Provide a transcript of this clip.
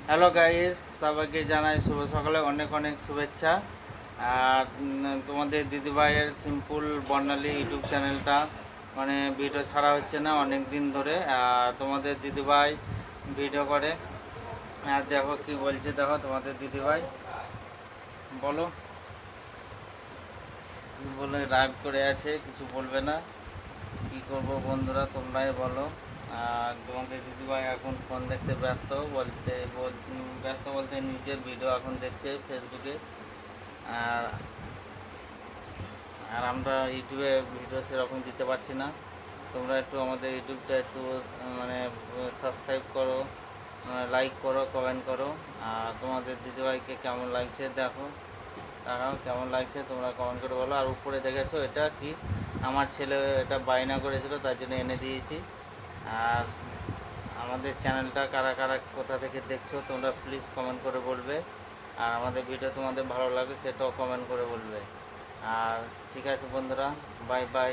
Hello guys, সবাইকে জানাই শুভ সকালে অনেক অনেক শুভেচ্ছা। আর তোমাদের দিদিভাইয়ের সিম্পল বর্ণালী ইউটিউব চ্যানেলটা মানে ভিডিও ছাড়া হচ্ছে না অনেক দিন ধরে। আর তোমাদের দিদিভাই ভিডিও করে। আর দেখো কি বলছে, দেখো তোমাদের দিদিভাই, বলো কি বলে, রাগ করে আছে, কিছু বলবে না। কি করব বন্ধুরা, তোমরাই বলো। আর তোমাদের দিদিভাই এখন ফোন দেখতে ব্যস্ত, ব্যস্ত বলতে নিজের ভিডিও এখন দেখছে ফেসবুকে। আর আর আমরা ইউটিউবে ভিডিও সেরকম দিতে পারছি না। তোমরা একটু আমাদের ইউটিউবটা একটু মানে সাবস্ক্রাইব করো, লাইক করো, কমেন্ট করো। আর তোমাদের দিদিভাইকে কেমন লাগছে দেখো, দেখাও কেমন লাগছে, তোমরা কমেন্ট করে বলো। আর উপরে দেখেছো এটা কি, আমার ছেলে এটা বায়না করেছিল, তার জন্য এনে দিয়েছি। আর আমাদের চ্যানেলটা কারা কারা কোথা থেকে দেখছো তোমরা প্লিজ কমেন্ট করে বলবে। আর আমাদের ভিডিও তোমাদের ভালো লাগে সেটাও কমেন্ট করে বলবে। আর ঠিক আছে বন্ধুরা, বাই বাই।